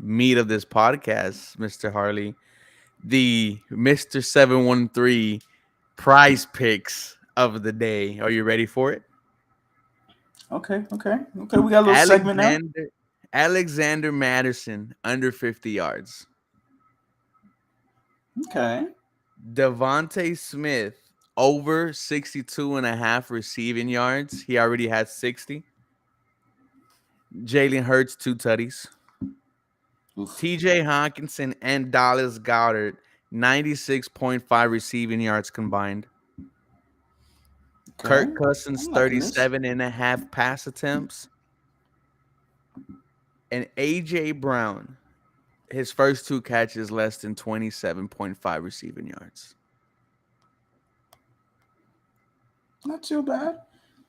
meat of this podcast, Mr. Harley, the Mr. 713 prize picks of the day. Are you ready for it? Okay. We got a little segment now. Alexander Alexander Madison under 50 yards. Okay. Devontae Smith over 62 and a half receiving yards. He already has 60. Jalen Hurts, two tutties. Oof. TJ Hawkinson and Dallas Goddard, 96.5 receiving yards combined. Okay. Kirk Cousins, I'm liking this. 37 and a half pass attempts. And AJ Brown, his first two catches less than 27.5 receiving yards. Not too bad.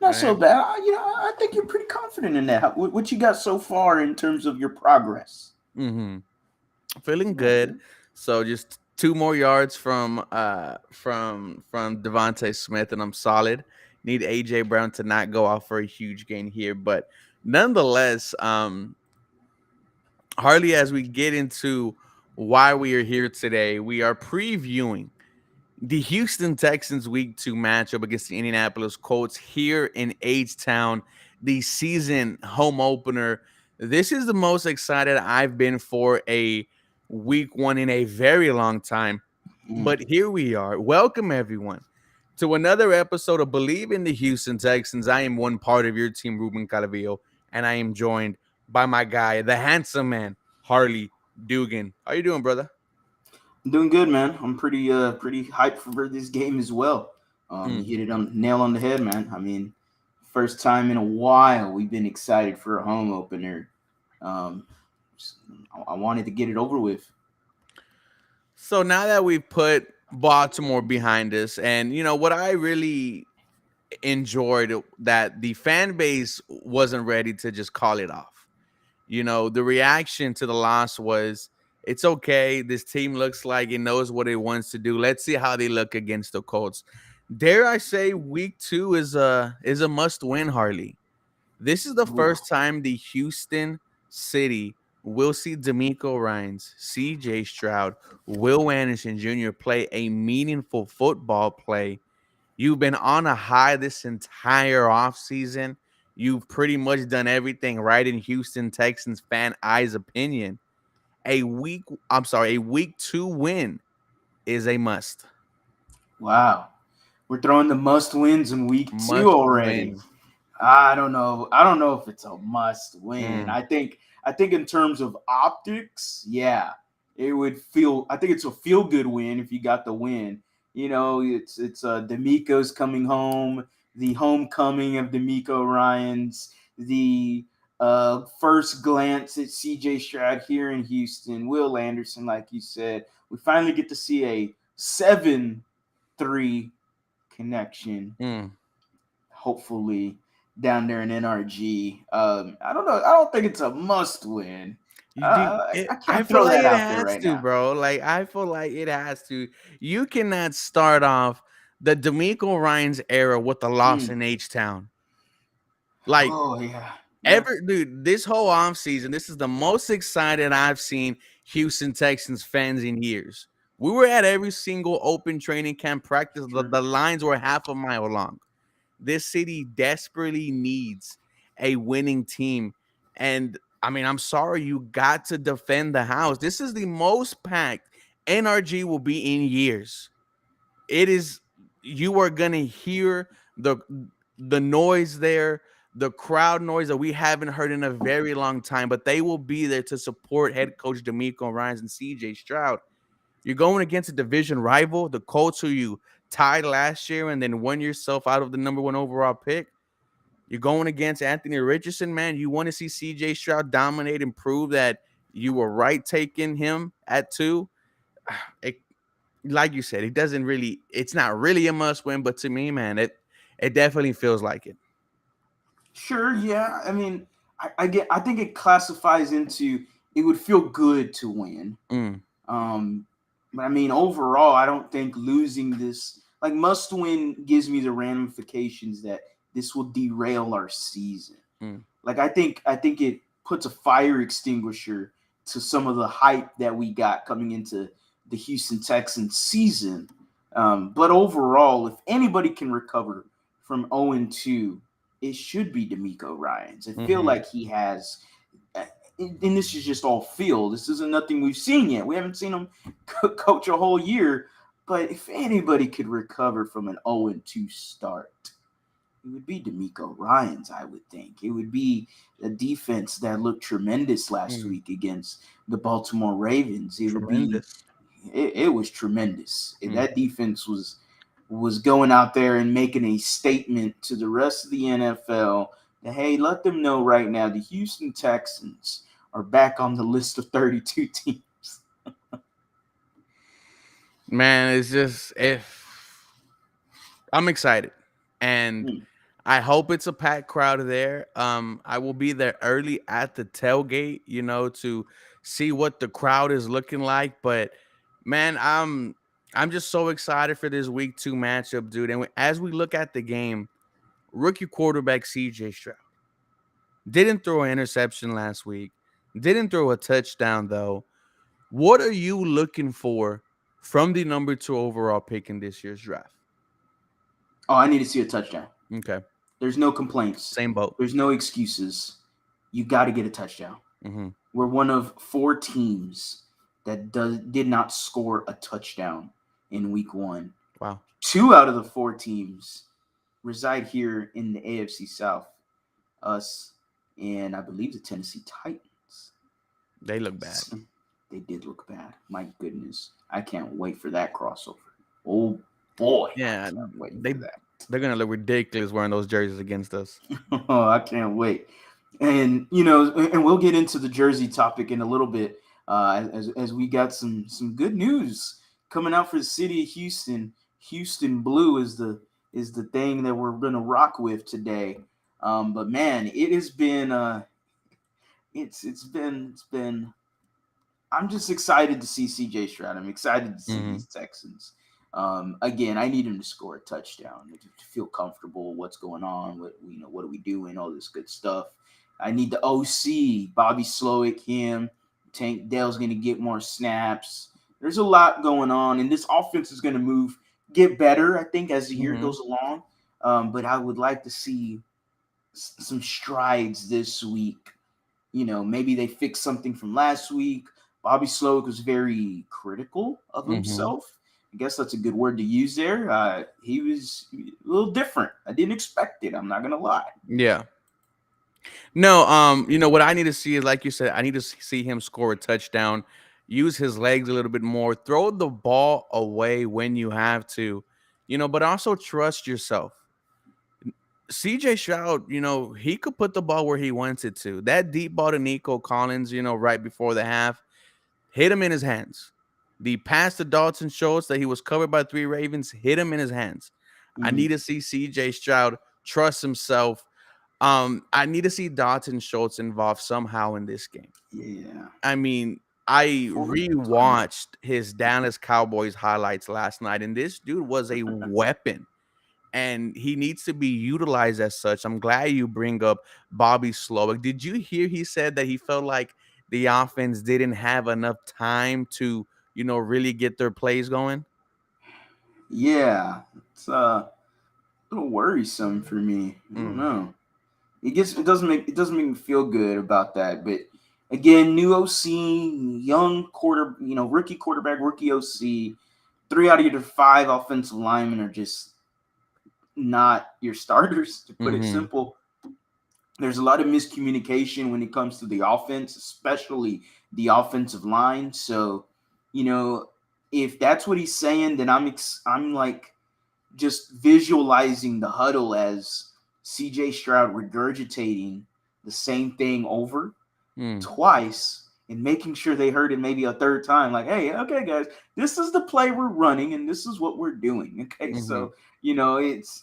All Not so right. bad. I think you're pretty confident in that. What you got so far in terms of your progress? Mm-hmm. Feeling Yeah, good. dude. So just two more yards from Devontae Smith, and I'm solid. Need AJ Brown to not go off for a huge gain here, but nonetheless, Harley, as we get into why we are here today, we are previewing the Houston Texans Week 2 matchup against the Indianapolis Colts here in H-Town, the season home opener. This is the most excited I've been for a Week 1 in a very long time. Mm. But here we are. Welcome, everyone, to another episode of Believe in the Houston Texans. I am one part of your team, Ruben Calavillo, and I am joined by my guy, the handsome man, Harley Dugan. How you doing, brother? I'm doing good, man. I'm pretty hyped for this game as well. You Mm. hit it on nail on the head, man. I mean, first time in a while we've been excited for a home opener. Um, I wanted to get it over with. So now that we've put Baltimore behind us, and what I really enjoyed that the fan base wasn't ready to just call it off. The reaction to the loss was it's okay. This team looks like it knows what it wants to do. Let's see how they look against the Colts. Dare I say Week 2 is a must win, Harley. This is the Ooh. first time the Houston City will see D'Amico Ryans, C.J. Stroud, Will Anderson Jr. play a meaningful football play. You've been on a high this entire offseason. You've pretty much done everything right in Houston Texans fan eyes opinion. A Week 2 win is a must. Wow. We're throwing the must wins in week 2 Must already. win. I don't know. I don't know if it's a must win. Mm, I think in terms of optics, yeah, it would feel. I think it's a feel good win if you got the win. It's D'Amico's coming home, the homecoming of D'Amico Ryans, the first glance at C.J. Stroud here in Houston, Will Anderson, like you said. We finally get to see a 7-3 connection, mm. hopefully down there in NRG. I don't know. I don't think it's a must win. You do I I can't feel throw like that it out there has right to, now. bro. Like I feel like it has to. You cannot start off the D'Amico Ryans era with a loss Mm. in H Town. Like Oh yeah, yeah. ever, dude, this whole offseason, this is the most excited I've seen Houston Texans fans in years. We were at every single open training camp practice. Sure. The lines were half a mile long. This city desperately needs a winning team. And I mean, I'm sorry, you got to defend the house. This is the most packed NRG will be in years. It is you are gonna hear the noise there, the crowd noise that we haven't heard in a very long time, but they will be there to support head coach D'Amico Ryans and CJ Stroud. You're going against a division rival, the Colts, who you tied last year and then won yourself out of the number 1 overall pick. You're going against Anthony Richardson, man. You want to see CJ Stroud dominate and prove that you were right taking him at 2. It, like you said, it's not really a must win, but to me, man, it definitely feels like it. Sure. Yeah. I mean, I think it classifies into it would feel good to win. Mm, Um, but I mean, overall, I don't think losing this like must win gives me the ramifications that this will derail our season. mm, Like I think it puts a fire extinguisher to some of the hype that we got coming into the Houston Texans season. But overall, if anybody can recover from 0-2, it should be D'Amico Ryans. I feel Mm-hmm. like he has, and this is just all feel. This isn't nothing we've seen yet. We haven't seen him coach a whole year. But if anybody could recover from an 0-2 start, it would be D'Amico Ryans, I would think. It would be a defense that looked tremendous last Mm. week against the Baltimore Ravens. It would be Tremendous. it was tremendous. Mm. That defense was going out there and making a statement to the rest of the NFL that, hey, let them know right now the Houston Texans are back on the list of 32 teams. Man, it's just if I'm excited, and Hmm. I hope it's a packed crowd there. I will be there early at the tailgate, to see what the crowd is looking like. But man, I'm just so excited for this week 2 matchup, dude. And as we look at the game, rookie quarterback CJ Stroud didn't throw an interception last week, didn't throw a touchdown though. What are you looking for from the number 2 overall pick in this year's draft? Oh, I need to see a touchdown. Okay, There's no complaints. same boat. There's no excuses. You got to get a touchdown. Mm-hmm. We're one of 4 teams that did not score a touchdown in week 1. Wow, 2 out of the 4 teams reside here in the AFC South. Us and I believe the Tennessee Titans. they look bad. They did look bad. My goodness. I can't wait for that crossover. Oh boy. Yeah, I can't wait they for that. they're gonna look ridiculous wearing those jerseys against us. Oh, I can't wait. And and we'll get into the jersey topic in a little bit. As we got some good news coming out for the city of Houston. Houston Blue is the thing that we're gonna rock with today. But man, it has been it's been. I'm just excited to see CJ Stroud. I'm excited to see Mm-hmm. these Texans. Again, I need him to score a touchdown to feel comfortable. What's going on? What are we doing? All this good stuff. I need the OC, Bobby Slowick, him. Tank Dell's going to get more snaps. There's a lot going on, and this offense is going to get better, I think, as the year Mm-hmm. goes along. But I would like to see some strides this week. Maybe they fix something from last week. Bobby Slowick was very critical of Mm-hmm. himself. I guess that's a good word to use there. He was a little different. I didn't expect it. I'm not gonna lie. Yeah. No, what I need to see is, like you said, I need to see him score a touchdown, use his legs a little bit more, throw the ball away when you have to, but also trust yourself. CJ Stroud, he could put the ball where he wants it to. That deep ball to Nico Collins, right before the half, hit him in his hands. The pass to Dalton Schultz that he was covered by 3 Ravens hit him in his hands. I need Mhm. to see CJ Stroud trust himself. I need to see Dalton Schultz involved somehow in this game. Yeah. I mean, I For the time. rewatched his Dallas Cowboys highlights last night, and this dude was a weapon, and he needs to be utilized as such. I'm glad you bring up Bobby Slowick. Did you hear he said that he felt like the offense didn't have enough time to, really get their plays going? Yeah. It's a little worrisome for me. I don't Mm. know. It doesn't make me feel good about that. But again, new OC, young rookie quarterback, rookie OC. 3 out of your 5 offensive linemen are just not your starters, to put it Mhm. simple. There's a lot of miscommunication when it comes to the offense, especially the offensive line. So, you know, if that's what he's saying, then I'm like just visualizing the huddle as CJ Stroud regurgitating the same thing over Mm. twice and making sure they heard it maybe a third time. Like, hey, okay, guys, this is the play we're running and this is what we're doing. Okay, Mhm. so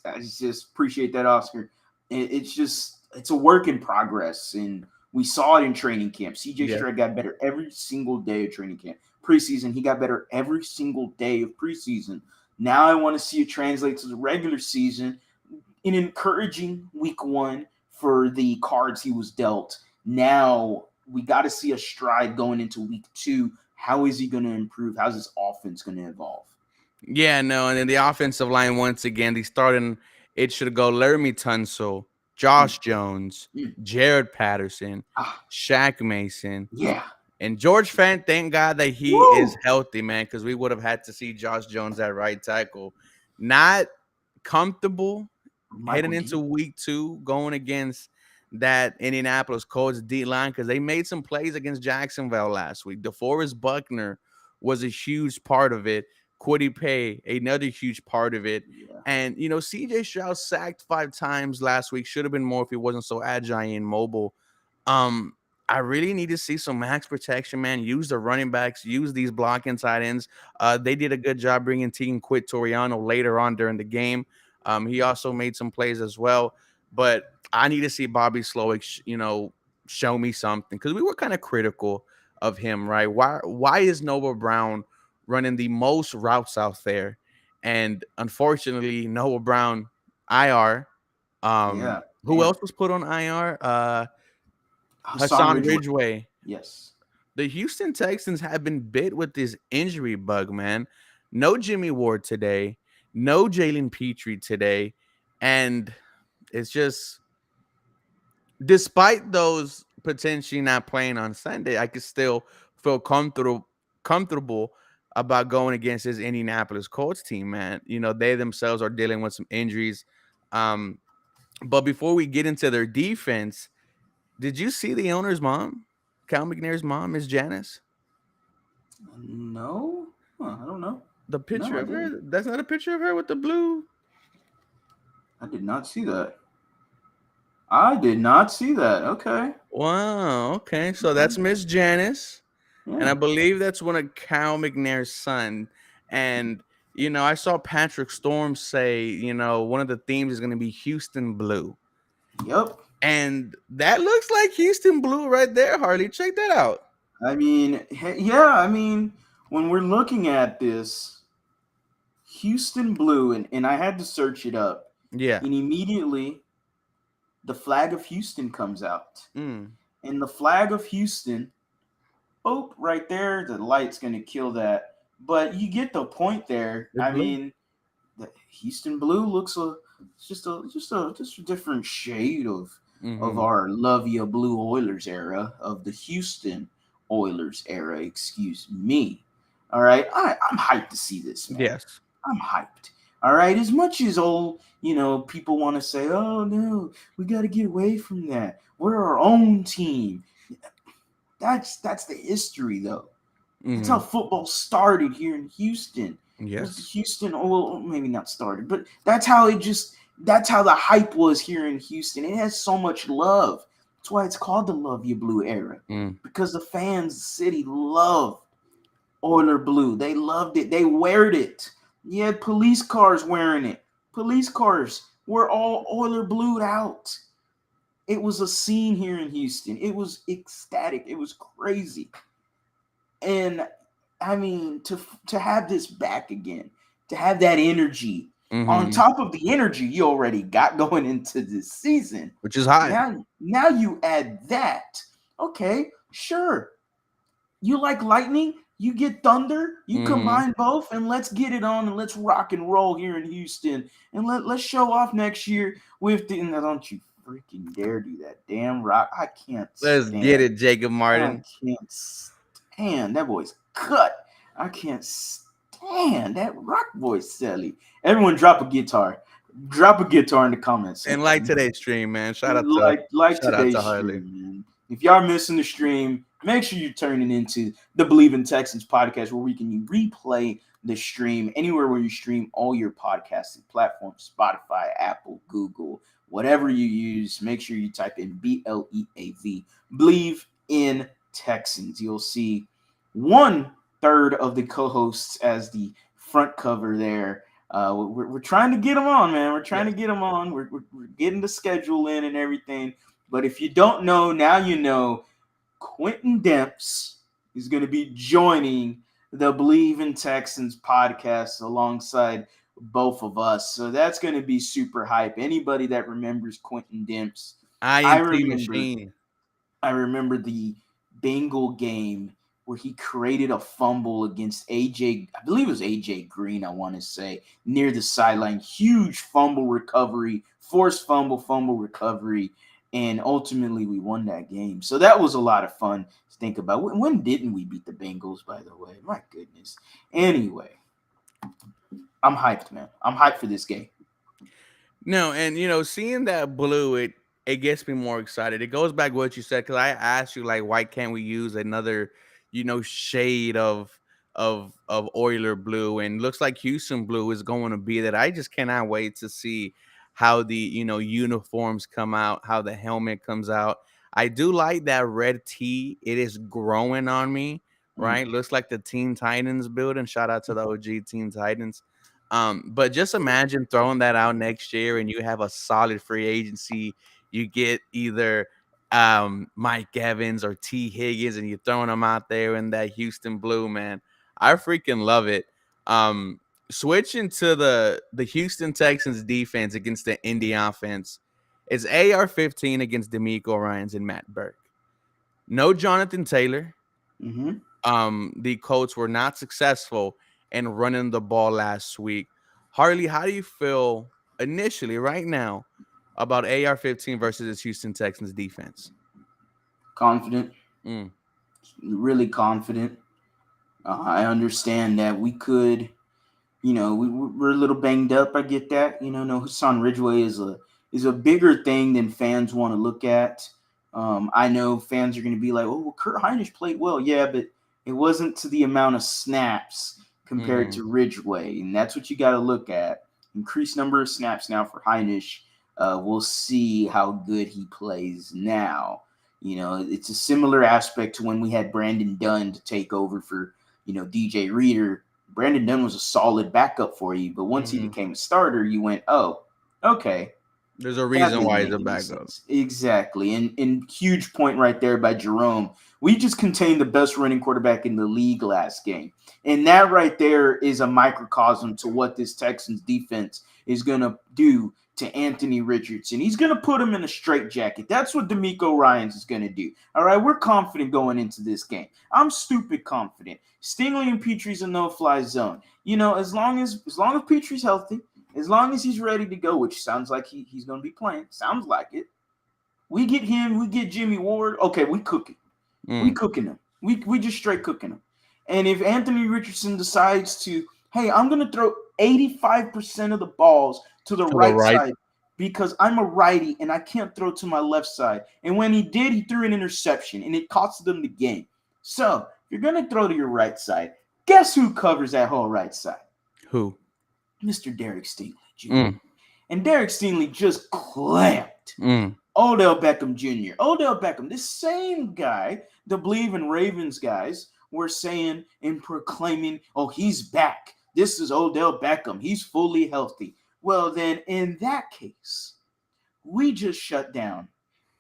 I just appreciate that, Oscar. It's a work in progress, and we saw it in training camp. CJ Yeah. Stroud got better every single day of training camp. Preseason, he got better every single day of preseason. Now I want to see it translate to the regular season in encouraging week 1 for the cards he was dealt. Now we got to see a stride going into week 2. How is he going to improve? How's his offense going to evolve? Yeah, no, and then the offensive line once again, they starting. It should go Laramie Tunsil, Mm, Josh Jones, mm. Jared Patterson, Ah, Shaq Mason, yeah. and George Fant. Thank God that he is Woo! healthy, man, because we would have had to see Josh Jones at right tackle. Not comfortable heading Michael into D. week 2, going against that Indianapolis Colts D line because they made some plays against Jacksonville last week. DeForest Buckner was a huge part of it. Kwity Paye, another huge part of it. Yeah. And, CJ Stroud sacked 5 times last week. Should have been more if he wasn't so agile and mobile. Um, I really need to see some max protection, man. Use the running backs, use these blocking tight ends. They did a good job bringing Tegan Quit Toriano later on during the game. He also made some plays as well. But I need to see Bobby Slowick, show me something because we were kind of critical of him, right? Why is Noah Brown running the most routes out there? And unfortunately, Noah Brown IR. Yeah. Who Damn. else was put on IR? Hassan Hassan Ridgeway. Ridgeway. Yes. The Houston Texans have been bit with this injury bug, man. No Jimmy Ward today, no Jalen Petrie today, and it's just despite those potentially not playing on Sunday, I could still feel comfortable about going against this Indianapolis Colts team, man. They themselves are dealing with some injuries. Um, but before we get into their defense, did you see the owner's mom? Cal McNair's mom, Miss Janice? No. Huh, I don't know. The No, picture I of her? didn't. That's not a picture of her with the blue. I did not see that. I did not see that. Okay. Wow. Okay. So Okay. that's Miss Janice. And Yeah. I believe that's one of Cal McNair's son. And, I saw Patrick Storm say, one of the themes is going to be Houston Blue. Yep. And that looks like Houston Blue right there, Harley. Check that out. I mean, yeah. I mean, when we're looking at this, Houston Blue, and I had to search it up, Yeah. and immediately the flag of Houston comes out. Mm. And the flag of Houston, boop, right there, the light's going to kill that. But you get the point there. It's I blue. mean, the Houston Blue looks just a different shade of Mm-hmm. our love ya blue Oilers era, of the Houston Oilers era, excuse me. All right, I'm hyped to see this, man. Yes. I'm hyped. All right, as much as people want to say, oh no, we got to get away from that. We're our own team. That's the history, though. That's how Mm-hmm. football started here in Houston. It was the Yes. Houston, well, maybe not started, but that's how the hype was here in Houston. It has so much love. That's why it's called the Love You Blue era. Mm. Because the fans, the city loved Oiler Blue. They loved it. They weared it. You had police cars wearing it. Police cars were all Oiler Blued out. It was a scene here in Houston. It was ecstatic. It was crazy. And I mean, to have this back again, to have that energy on Mm-hmm. top of the energy you already got going into this season. Which is high. Now you add that. Okay, sure. You like lightning, you get thunder, you Mm-hmm. combine both, and let's get it on and let's rock and roll here in Houston. And let's show off next year with the. Now don't you freaking dare do that. Damn rock. Let's get it, Jacob I Martin. can't stand that voice cut. I can't stand that rock voice, Sally. Everyone drop a guitar. Drop a guitar in the comment And like section. today's stream, man. Like Shout out to today's Harley. stream, man. If y'all missing the stream, make sure you're turning into the Believe in Texans podcast, where we can replay the stream anywhere where you stream all your podcasting platforms: Spotify, Apple, Google, whatever you use. Make sure you type in BLEAV, Believe in Texans. You'll see 1/3 of the co-hosts as the front cover there. We're trying to get them on, man. We're trying to Yes. get them on. We're getting the schedule in and everything. But if you don't know, now you know. Quentin Demps is going to be joining the Believe in Texans podcast alongside both of us. So that's going to be super hype. Anybody that remembers Quentin Demps, I INT remember machine. I remember the Bengal game where he created a fumble against AJ, I believe it was AJ Green, I want to say, near the sideline. Huge fumble recovery, forced fumble recovery, and ultimately we won that game. So that was a lot of fun to think about. When didn't we beat the Bengals, by the way? My goodness. Anyway, I'm hyped, man. I'm hyped for this game. No, and seeing that blue, it gets me more excited. It goes back to what you said because I asked you like, why can't we use another, shade of Oiler blue, and looks like Houston blue is going to be that. I just cannot wait to see how the uniforms come out, how the helmet comes out. I do like that red tee. It is growing on me, Mm. right? Looks like the Teen Titans building. Shout out to the OG Teen Titans. But just imagine throwing that out next year and you have a solid free agency. You get either Mike Evans or T. Higgins, and you're throwing them out there in that Houston blue, man. I freaking love it. Um, Switching to the Houston Texans defense against the Indy offense. It's AR-15 against D'Amico Ryans and Matt Burke. No Jonathan Taylor. Mm-hmm. The Colts were not successful in running the ball last week. Harley, how do you feel initially right now about AR-15 versus this Houston Texans defense? Confident, Mm, really confident. I understand that we could, we're a little banged up. I get that. No, Hassan Ridgeway is a bigger thing than fans want to look at. I know fans are going to be like, "Oh, well, Kurt Hinish played well, yeah, but it wasn't to the amount of snaps compared mm, to Ridgeway, and that's what you got to look at. Increased number of snaps now for Hinish. We'll see how good he plays now. It's a similar aspect to when we had Brandon Dunn to take over for DJ Reader. Brandon Dunn was a solid backup for you, but once he mm. became a starter, you went, oh, okay, There's a that reason didn't why he's make a any backup. sense. Exactly. And huge point right there by Jerome. We just contained the best running quarterback in the league last game. And that right there is a microcosm to what this Texans defense is going to do to Anthony Richardson. He's going to put him in a straitjacket. That's what D'Amico Ryans is going to do. All right, we're confident going into this game. I'm stupid confident. Stingley and Petrie's a no-fly zone. As long as Petrie's healthy, as long as he's ready to go, which sounds like he's going to be playing. Sounds like it. We get him. We get Jimmy Ward. Okay, we cooking. We Mm. cooking him. We just straight cooking him. And if Anthony Richardson decides to, hey, I'm going to throw 85% of the balls to the To the right right. side because I'm a righty and I can't throw to my left side. And when he did, he threw an interception and it cost them the game. So if you're going to throw to your right side, guess who covers that whole right side? Who? Mr. Derek Stingley Jr. Mm, And Derek Stingley just clamped mm. Odell Beckham Jr. Odell Beckham, this same guy, the Believe in Ravens guys, were saying and proclaiming, oh, he's back. This is Odell Beckham. He's fully healthy. Well, then, in that case, we just shut down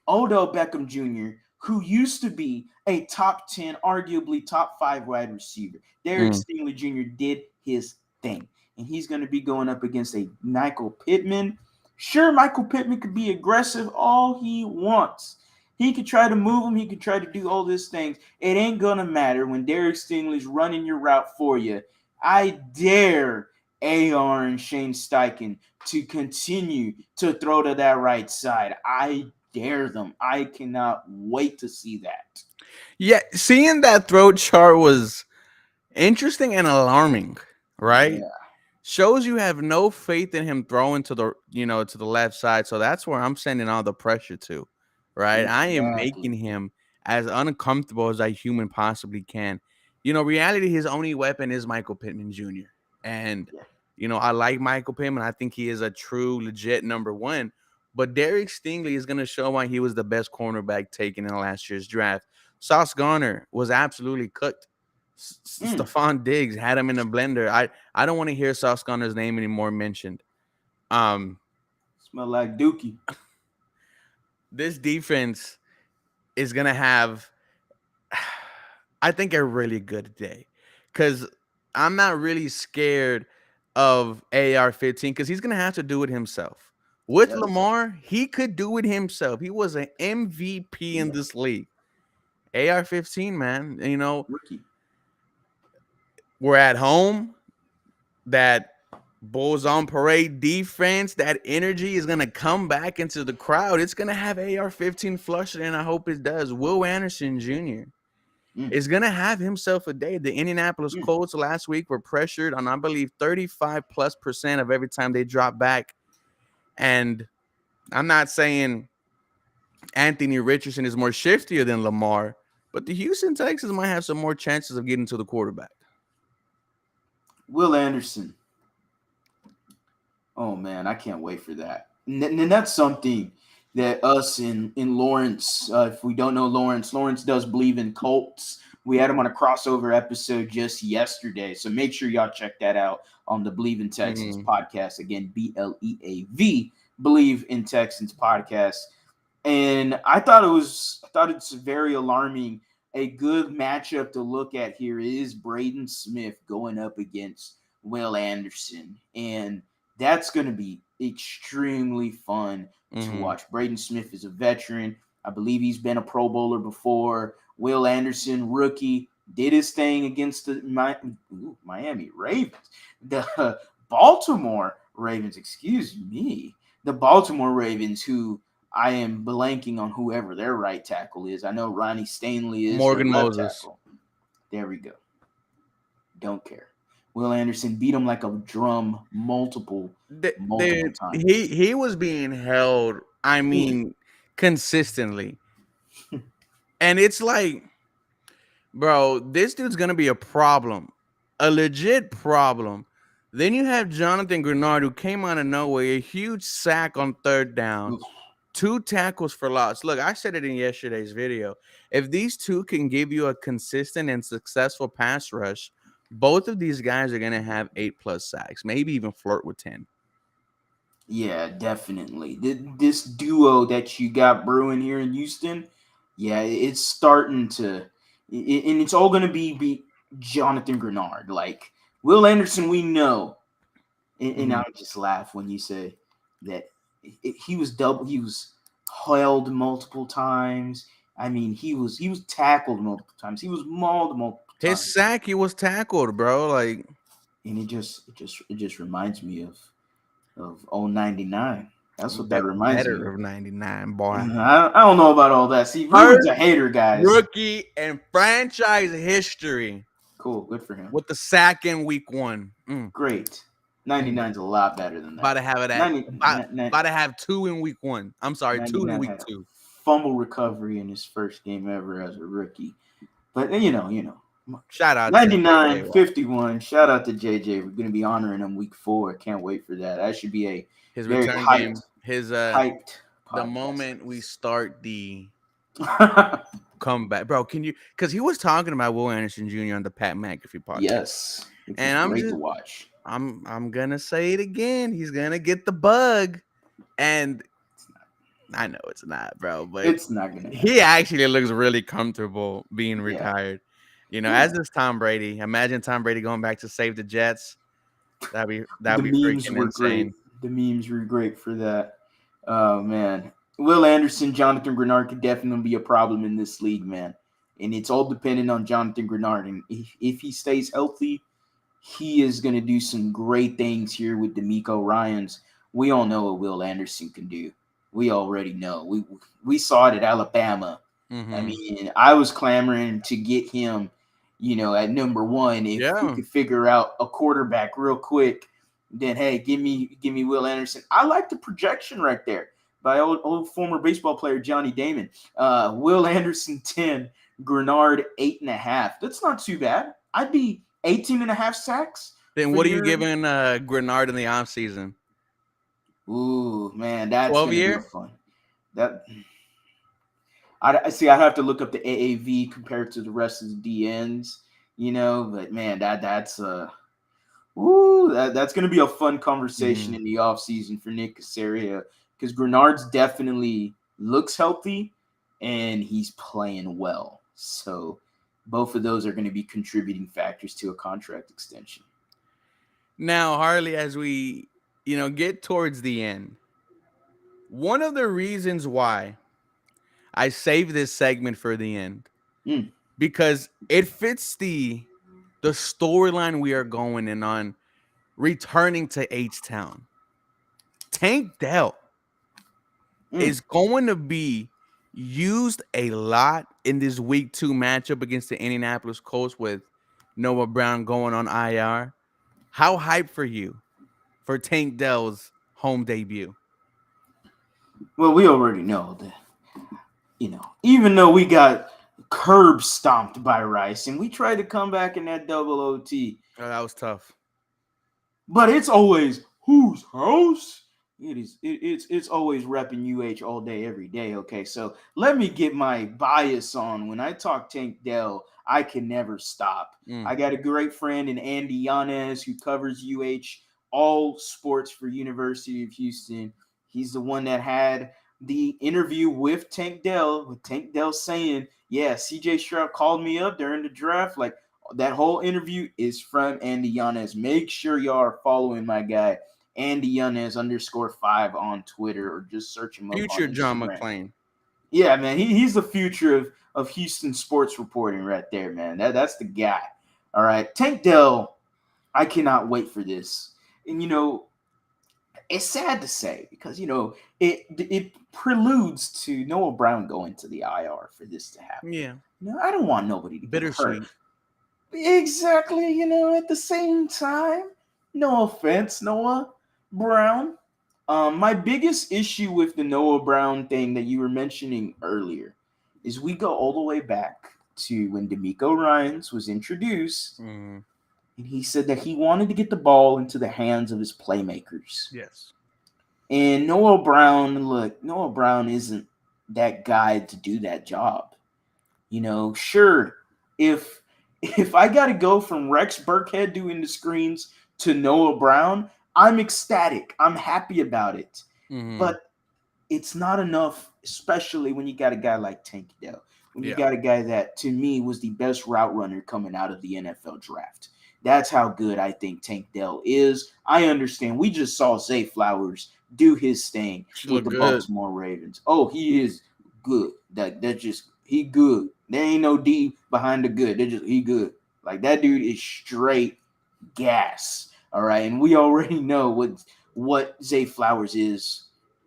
Odell Beckham Jr., who used to be a top 10, arguably top 5 wide receiver. Derek Mm. Stingley Jr. did his thing. And he's going to be going up against a Michael Pittman. Sure, Michael Pittman could be aggressive all he wants. He could try to move him. He could try to do all these things. It ain't going to matter when Derek Stingley's running your route for you. I dare AR and Shane Steichen to continue to throw to that right side. I dare them. I cannot wait to see that. Yeah, seeing that throat chart was interesting and alarming, right? Yeah, Shows you have no faith in him throwing to the left side. So that's where I'm sending all the pressure to, right? I am exactly. making him as uncomfortable as I human possibly can. Reality, his only weapon is Michael Pittman Jr. And Yeah. I like Michael Pittman. I think he is a true, legit number one. But Derek Stingley is going to show why he was the best cornerback taken in last year's draft. Sauce Garner was absolutely cooked. Mm, Stephon Diggs had him in a blender. I don't want to hear Sauce Garner's name anymore mentioned. Um, smell like Dookie. this defense is gonna have, I think, a really good day because I'm not really scared of AR-15 because he's gonna have to do it himself. With Yep. Lamar, he could do it himself. He was an MVP in Yep. this league. AR-15, man. Rookie. We're at home. That Bulls on parade defense, that energy is gonna come back into the crowd. It's gonna have AR-15 flushed, and I hope it does. Will Anderson Jr. Mm, is gonna have himself a day. The Indianapolis mm. Colts last week were pressured on, I believe, 35+% of every time they drop back. And I'm not saying Anthony Richardson is more shiftier than Lamar, but the Houston Texans might have some more chances of getting to the quarterback. Will Anderson. Oh man, I can't wait for that. And that's something that us in Lawrence, if we don't know Lawrence, Lawrence does believe in Colts. We had him on a crossover episode just yesterday, so make sure y'all check that out on the Believe in Texans Mhm. podcast. Again, BLEAV, Believe in Texans podcast. And I thought it's very alarming. A good matchup to look at here is Braden Smith going up against Will Anderson. And that's going to be extremely fun to Mhm. watch. Braden Smith is a veteran. I believe he's been a Pro Bowler before. Will Anderson, rookie, did his thing against the Miami Ravens. The Baltimore Ravens, excuse me. The Baltimore Ravens, who I am blanking on whoever their right tackle is. I know Ronnie Stanley is their Morgan left Moses. tackle. There we go. Don't care. Will Anderson beat him like a drum multiple times. He was being held, I mean, consistently. And it's like, bro, this dude's gonna be a problem. A legit problem. Then you have Jonathan Grenard, who came out of nowhere, a huge sack on third down, two tackles for loss. Look, I said it in yesterday's video. If these two can give you a consistent and successful pass rush, both of these guys are gonna have 8+ sacks, maybe even flirt with 10. Yeah, definitely. This duo that you got brewing here in Houston, yeah, it's starting to, and it's all going to be Jonathan Grenard. Like Will Anderson, we know, and Mhm. I just laugh when you say that he was held multiple times. I mean, he was tackled multiple times. He was mauled multiple His times, sack, he was tackled, bro. Like, and it just reminds me of 099. That's what that reminds me better of. of 99, boy. I don't know about all that. See, Ruben's First a hater, guys. rookie in franchise history Cool, good for him. with the sack in week one. Great. Mm. 99's a lot better than About that. to have it at 90, about to have two in week one. I'm sorry, two in 99 week had a two. fumble recovery in his first game ever as a rookie. But Shout out to JJ 99-51. Shout out to JJ. We're gonna be honoring him week 4. Can't wait for that. That should be a his very return game. His hyped the podcast moment we episode. start the comeback, bro. Can you? Because he was talking about Will Anderson Jr. on the Pat McAfee podcast, Yes, which was and great to watch. I'm gonna say it again. He's gonna get the bug, and I know it's not, bro, but It's not gonna he happen. actually looks really comfortable being Yeah, retired. yeah. As is Tom Brady. Imagine Tom Brady going back to save the Jets. The that'd be memes freaking were great. insane. The memes were great for that. Oh man, Will Anderson, Jonathan Grenard could definitely be a problem in this league, man. And it's all dependent on Jonathan Grenard. And if he stays healthy, he is going to do some great things here with D'Amico Ryans. We all know what Will Anderson can do. We already know. We saw it at Alabama. I Hmm. mean, I was clamoring to get him, at number one. If we Yeah. could figure out a quarterback real quick, then hey, give me Will Anderson. I like the projection right there by old former baseball player Johnny Damon. Will Anderson 10, Grenard 8.5. That's not too bad. I'd be 18.5 sacks Then for what are you your. giving Grenard in the offseason? Ooh, man, that's 12 gonna be a year? fun. That I see. I have to look up the AAV compared to the rest of the DNs, But man, that's gonna be a fun conversation Hmm. in the offseason for Nick Casario because Grenard's definitely looks healthy and he's playing well. So both of those are going to be contributing factors to a contract extension. Now, Harley, as we get towards the end, one of the reasons why I saved this segment for the end Mm. because it fits the storyline we are going in on returning to H Town. Tank Dell Mm. is going to be used a lot in this week 2 matchup against the Indianapolis Colts with Noah Brown going on IR. How hyped for you for Tank Dell's home debut? Well, we already know that, even though we got curb stomped by Rice and we tried to come back in that double OT, Oh, that was tough. but it's always whose house? It's always repping UH all day, every day. Okay, so let me get my bias on. When I talk Tank Dell, I can never stop. Mm. I got a great friend in Andy Yanez who covers UH all sports for University of Houston. He's the one that had the interview with Tank Dell, with Tank Dell saying, "Yeah, CJ Stroud called me up during the draft." Like, that whole interview is from Andy Yanez. Make sure y'all are following my guy, Andy Yanez _5 on Twitter, or just search him up on Future John Instagram. McClain. Yeah, man, he's the future of Houston sports reporting right there, man. That's the guy. All right. Tank Dell, I cannot wait for this. And, it's sad to say because, it preludes to Noah Brown going to the IR for this to happen. Yeah. I don't want nobody to get hurt. Bittersweet. Exactly, at the same time, no offense, Noah Brown. My biggest issue with the Noah Brown thing that you were mentioning earlier is we go all the way back to when D'Amico Ryans was introduced, Mm. and he said that he wanted to get the ball into the hands of his playmakers. Yes. And Noah Brown isn't that guy to do that job. Sure, if I got to go from Rex Burkhead doing the screens to Noah Brown, I'm ecstatic. I'm happy about it. Mm-hmm. But it's not enough, especially when you got a guy like Tank Dell. When you got a guy that, to me, was the best route runner coming out of the NFL draft. That's how good I think Tank Dell is. I understand. We just saw Zay Flowers do his thing with the Baltimore Ravens. Oh, he is good. He good. There ain't no D behind the good. He good. Like, that dude is straight gas. All right. And we already know what Zay Flowers is.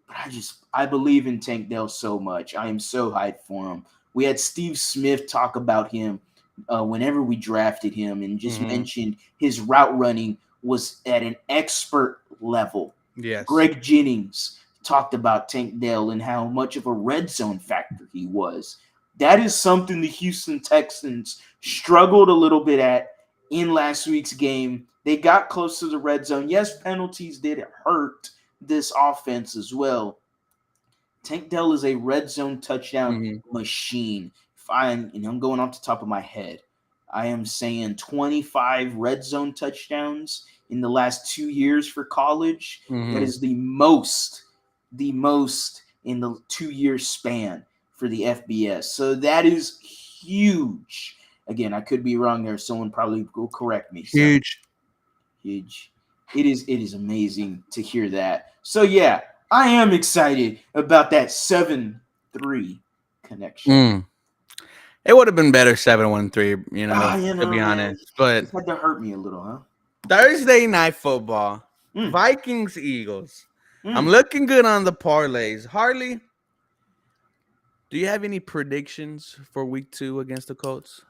But I believe in Tank Dell so much. I am so hyped for him. We had Steve Smith talk about him whenever we drafted him, and just mentioned his route running was at an expert level. Yes. Greg Jennings talked about Tank Dell and how much of a red zone factor he was. That is something the Houston Texans struggled a little bit at in last week's game. They got close to the red zone. Yes, penalties did hurt this offense as well. Tank Dell is a red zone touchdown machine. I'm going off the top of my head, I am saying 25 red zone touchdowns in the last 2 years for college. That is the most in the 2-year span for the FBS. So that is huge. Again, I could be wrong there. Someone probably will correct me. Huge. Huge. It is amazing to hear that. So yeah, I am excited about that 7-3 connection. It would have been better 7-1-3, to be honest. But it had to hurt me a little, huh? Thursday night football, Vikings Eagles. I'm looking good on the parlays. Harley, do you have any predictions for week 2 against the Colts?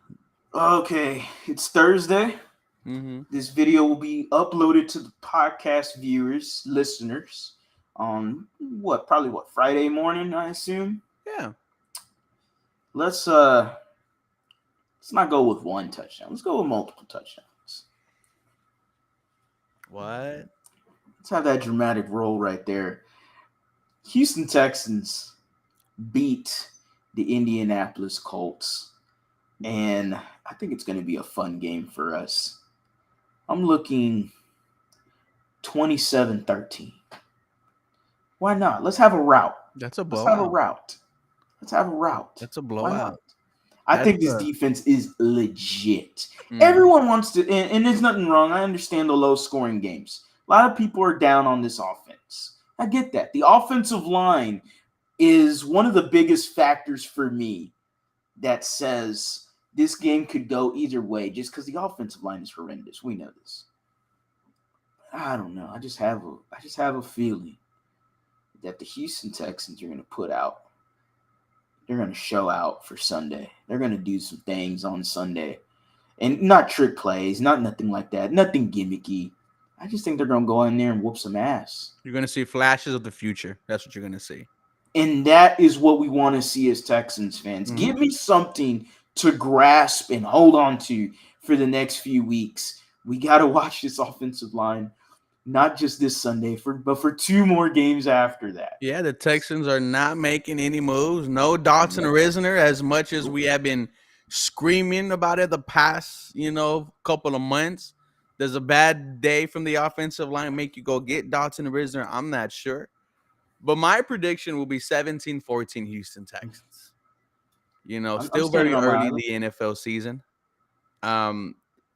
Okay, it's Thursday. This video will be uploaded to the podcast viewers, listeners, on probably Friday morning, I assume. Yeah. Let's not go with one touchdown. Let's go with multiple touchdowns. What? Let's have that dramatic roll right there. Houston Texans beat the Indianapolis Colts, and I think it's going to be a fun game for us. I'm looking 27-13. Why not? Let's have a route. That's a blowout. Let's have a route. That's a blowout. I think this defense is legit. Everyone wants to, and there's nothing wrong. I understand the low-scoring games. A lot of people are down on this offense. I get that. The offensive line is one of the biggest factors for me that says this game could go either way just because the offensive line is horrendous. We know this. I don't know. I just have a feeling that the Houston Texans are going to put out. They're going to show out for Sunday. They're going to do some things on Sunday, and not trick plays, not nothing like that, nothing gimmicky. I just think they're going to go in there and whoop some ass. You're gonna see flashes of the future. That's what you're gonna see. And that is what we want to see as Texans fans. Mm-hmm. Give me something to grasp and hold on to for the next few weeks. We got to watch this offensive line, not just this Sunday, but for 2 more games after that. Yeah, the Texans are not making any moves. No Dotson or Risner, as much as we have been screaming about it the past, couple of months. Does a bad day from the offensive line make you go get Dotson and Risner? I'm not sure. But my prediction will be 17-14 Houston Texans. I'm Still standing very on my early in island. the NFL season.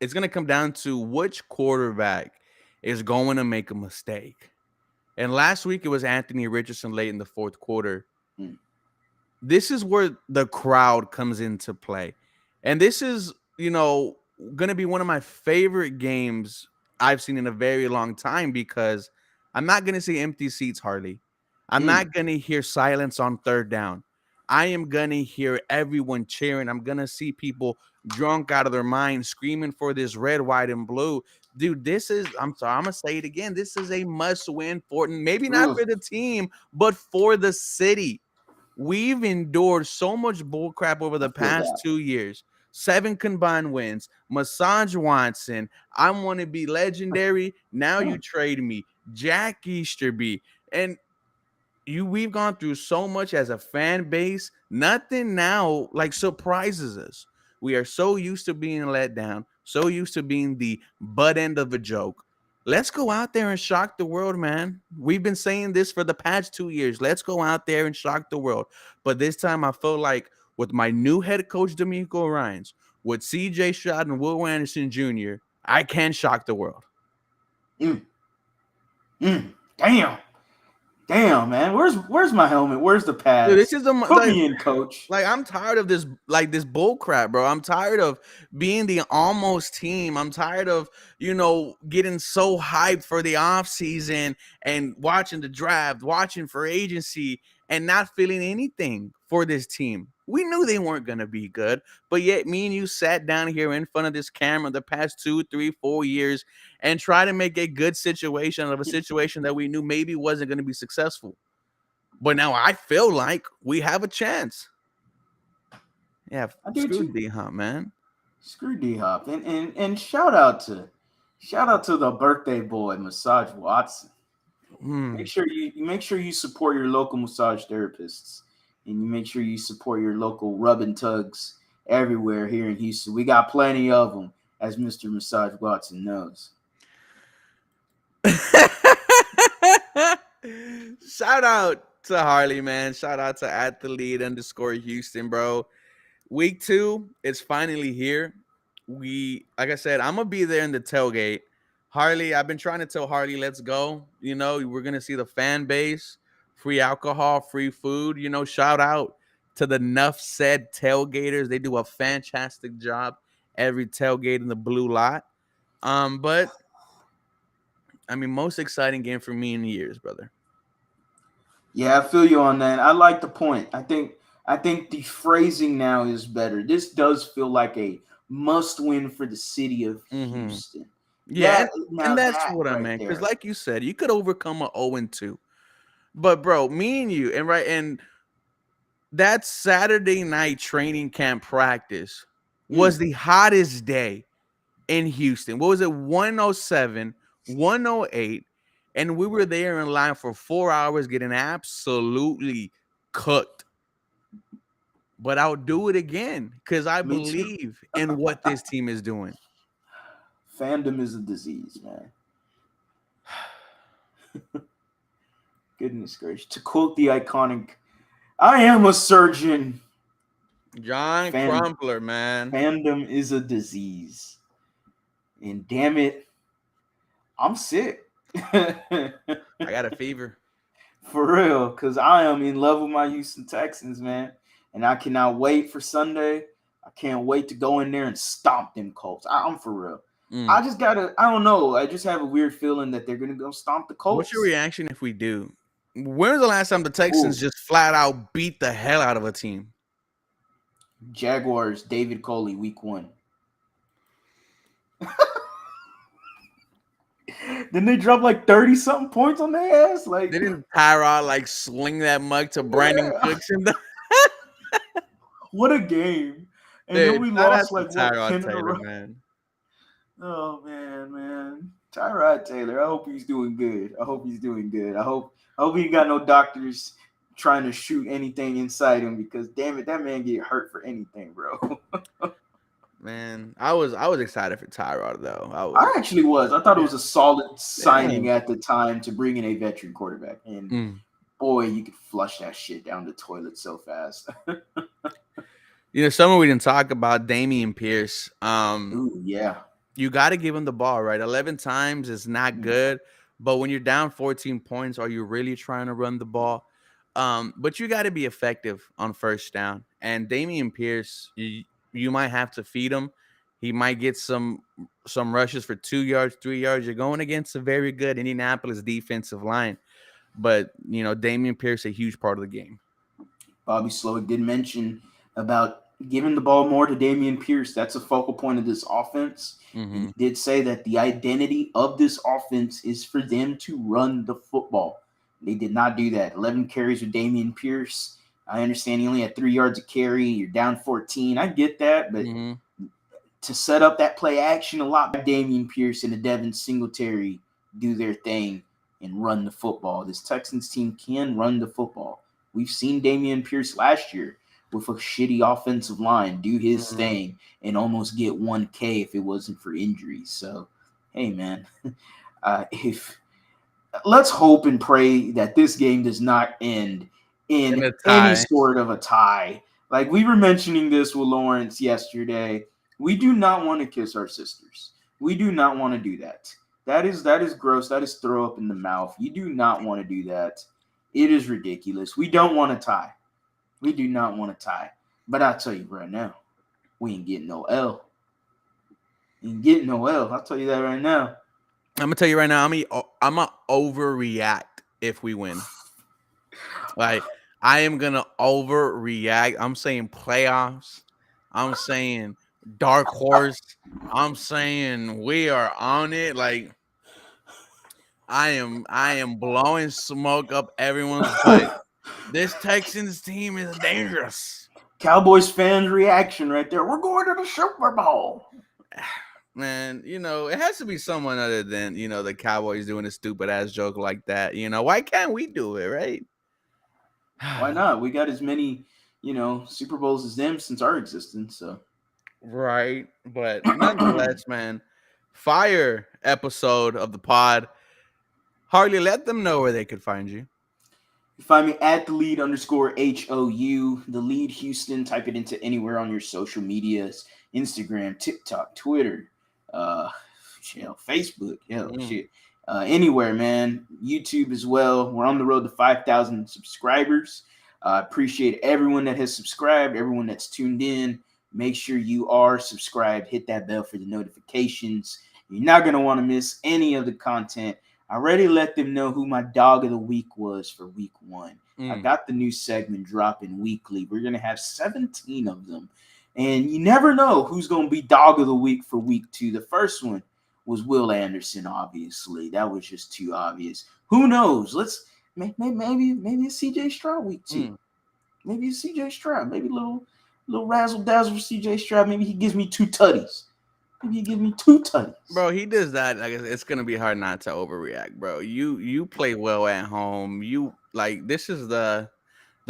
It's going to come down to which quarterback is going to make a mistake. And last week it was Anthony Richardson late in the fourth quarter. Mm. This is where the crowd comes into play. And this is, going to be one of my favorite games I've seen in a very long time because I'm not going to see empty seats, Harley. I'm not going to hear silence on third down. I am going to hear everyone cheering. I'm going to see people drunk out of their minds screaming for this red, white, and blue. Dude, I'm sorry, I'm going to say it again. This is a must win for, maybe not Ugh. for the team, but for the city. We've endured so much bullcrap over the I feel past that. 2 years. 7 combined wins. Massage Watson. I want to be legendary. Now you trade me. Jack Easterby. And we've gone through so much as a fan base. Nothing now surprises us. We are so used to being let down, so used to being the butt end of a joke. Let's go out there and shock the world, man. We've been saying this for the past 2 years. Let's go out there and shock the world. But this time I feel like with my new head coach, D'Amico Ryans, with CJ Stroud and Will Anderson Jr., I can shock the world. Damn. Damn, man. Where's my helmet? Where's the pads? Dude, this is Put me in, coach. I'm tired of this bull crap, bro. I'm tired of being the almost team. I'm tired of, getting so hyped for the offseason and watching the draft, watching for agency, and not feeling anything for this team. We knew they weren't going to be good, but yet me and you sat down here in front of this camera the past 2, 3, 4 years and try to make a good situation out of a situation that we knew maybe wasn't going to be successful. But now I feel like we have a chance. Yeah, screw D-Hop, man. Screw D-Hop. And shout out to the birthday boy, Massage Watson. Make sure you support your local massage therapists, and you make sure you support your local rub and tugs everywhere here in Houston. We got plenty of them, as Mr. Massage Watson knows. Shout out to Harley, man. Shout out to @thelete_Houston, bro. Week 2 is finally here. Like I said, I'm gonna be there in the tailgate. Harley, I've been trying to tell Harley, let's go. We're gonna see the fan base, free alcohol, free food. Shout out to the Nuff Said tailgaters. They do a fantastic job every tailgate in the blue lot. But I mean, most exciting game for me in years, brother. Yeah, I feel you on that. I like the point. I think the phrasing now is better. This does feel like a must-win for the city of Houston. Yeah, and that's what I meant. Because, like you said, you could overcome a 0-2. But, bro, me and you, and that Saturday night training camp practice was the hottest day in Houston. What was it? 107, 108. And we were there in line for 4 hours getting absolutely cooked. But I'll do it again because I believe in what this team is doing. Fandom is a disease, man. Goodness gracious. To quote the iconic, I am a surgeon. John Crumpler, man. Fandom is a disease. And damn it, I'm sick. I got a fever. For real, because I am in love with my Houston Texans, man. and I cannot wait for Sunday. I can't wait to go in there and stomp them Colts. I'm for real. Mm. I just gotta. I don't know. I just have a weird feeling that they're gonna go stomp the What's your Colts. reaction if we do? When was the last time the Texans Ooh, just flat out beat the hell out of a team? Jaguars. David Coley, week 1. Didn't they drop like 30 something points on their ass? Like, Didn't Tyrod like sling that mug to Brandon yeah, Cooks and the what a game! And then dude? we Shout out lost to like what Tyrod 10 in a Taylor, row. man. Oh man, Tyrod Taylor. I hope he's doing good. I hope he's doing good. I hope he got no doctors trying to shoot anything inside him because damn it, that man get hurt for anything, bro. Man, I was excited for Tyrod though. I I was. actually was. I thought it was a solid signing Damn. at the time to bring in a veteran quarterback, and Mm. boy, you could flush that shit down the toilet so fast. You know, someone we didn't talk about, Damian Pierce. Ooh, yeah. You got to give him the ball, right? 11 times is not Mm. good, but when you're down 14 points, are you really trying to run the ball? But you got to be effective on first down. And Damian Pierce, you might have to feed him. He might get some rushes for 2 yards, 3 yards. You're going against a very good Indianapolis defensive line, but you know Damian Pierce a huge part of the game. Bobby Slowick did mention about giving the ball more to Damian Pierce. That's a focal point of this offense. And Mm-hmm. he did say that the identity of this offense is for them to run the football. They did not do that. 11 carries with Damian Pierce. I understand he only had 3 yards a carry. You're down 14. I get that, but Mm-hmm. to set up that play action a lot by Damian Pierce and the Devin Singletary do their thing and run the football. This Texans team can run the football. We've seen Damian Pierce last year with a shitty offensive line do his Mm-hmm. thing and almost get 1K if it wasn't for injuries. So, hey, man, if let's hope and pray that this game does not end And in a any tie. sort of a tie. Like we were mentioning this with Lawrence yesterday. We do not want to kiss our sisters. We do not want to do that. That is gross. That is throw up in the mouth. You do not want to do that. It is ridiculous. We don't want to tie. We do not want to tie. But I'll tell you right now, we ain't getting no L. Ain't getting no L. I'll tell you that right now. I'm gonna tell you right now. I'm gonna overreact if we win. Like I am gonna overreact. I'm saying playoffs. I'm saying dark horse. I'm saying we are on it. Like I am blowing smoke up everyone's butt. This Texans team is dangerous. Cowboys fans' reaction right there. We're going to the Super Bowl. Man, you know, it has to be someone other than, you know, the Cowboys doing a stupid ass joke like that. You know, why can't we do it, right? Why not? We got as many, Super Bowls as them since our existence. So Right. But nonetheless, man, fire episode of the pod. Hardly let them know where they could find you. you find me at the lead underscore HOU, the lead Houston. Type it into anywhere on your social medias, Instagram, TikTok, Twitter, uh, Facebook, Mm. shit. Anywhere, man. YouTube as well. We're on the road to 5,000 subscribers. Appreciate everyone that has subscribed, everyone that's tuned in. Make sure you are subscribed. Hit that bell for the notifications. You're not going to want to miss any of the content. I already let them know who my dog of the week was for week 1. I Mm. got the new segment dropping weekly. We're going to have 17 of them. And you never know who's going to be dog of the week for week 2. The first one was Will Anderson, obviously. That was just too obvious. Who knows? Maybe it's CJ Stroud week 2. Mm. Maybe it's CJ Stroud. Maybe a little razzle dazzle for CJ Stroud. Maybe he gives me 2 tutties. Maybe he gives me 2 tutties. Bro, he does that. Like it's gonna be hard not to overreact, bro. You play well at home. You like this is the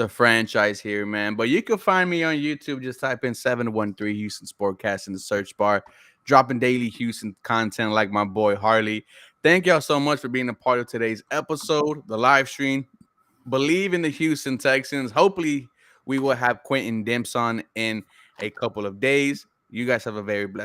franchise here, man. But you can find me on YouTube. Just type in 713 Houston Sportcast in the search bar, dropping daily Houston content like my boy Harley. Thank y'all so much for being a part of today's episode, the live stream. Believe in the Houston Texans. Hopefully, we will have Quentin Dempson in a couple of days. You guys have a very blessed